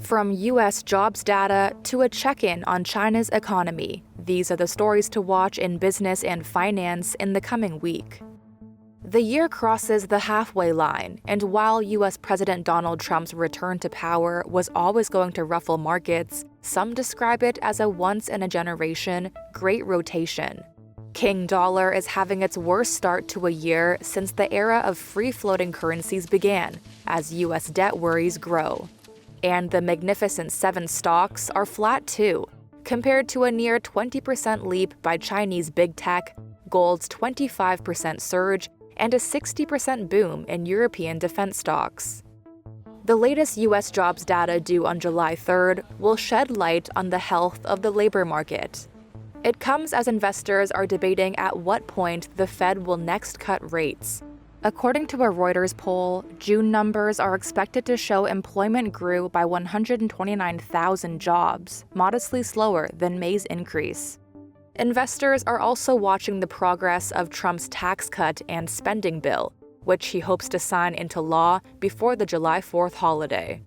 From U.S. jobs data to a check-in on China's economy, these are the stories to watch in business and finance in the coming week. The year crosses the halfway line, and while U.S. President Donald Trump's return to power was always going to ruffle markets, some describe it as a once-in-a-generation great rotation. King Dollar is having its worst start to a year since the era of free-floating currencies began, as U.S. debt worries grow. And the Magnificent Seven stocks are flat too, compared to a near 20% leap by Chinese big tech, gold's 25% surge, and a 60% boom in European defense stocks. The latest U.S. jobs data due on July 3rd will shed light on the health of the labor market. It comes as investors are debating at what point the Fed will next cut rates. According to a Reuters poll, June numbers are expected to show employment grew by 129,000 jobs, modestly slower than May's increase. Investors are also watching the progress of Trump's tax cut and spending bill, which he hopes to sign into law before the July 4th holiday.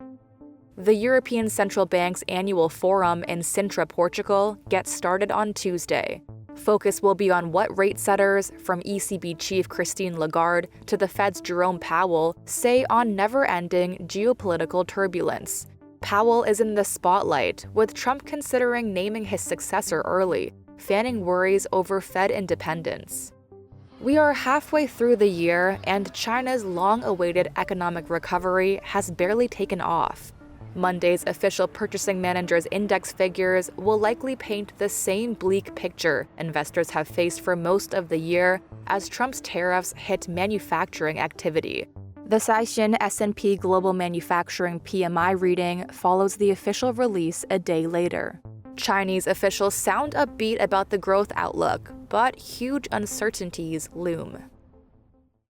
The European Central Bank's annual forum in Sintra, Portugal, gets started on Tuesday. Focus will be on what rate setters, from ECB Chief Christine Lagarde to the Fed's Jerome Powell, say on never-ending geopolitical turbulence. Powell is in the spotlight, with Trump considering naming his successor early, fanning worries over Fed independence. We are halfway through the year, and China's long-awaited economic recovery has barely taken off. Monday's official Purchasing Managers' Index figures will likely paint the same bleak picture investors have faced for most of the year as Trump's tariffs hit manufacturing activity. The Caixin S&P Global Manufacturing PMI reading follows the official release a day later. Chinese officials sound upbeat about the growth outlook, but huge uncertainties loom.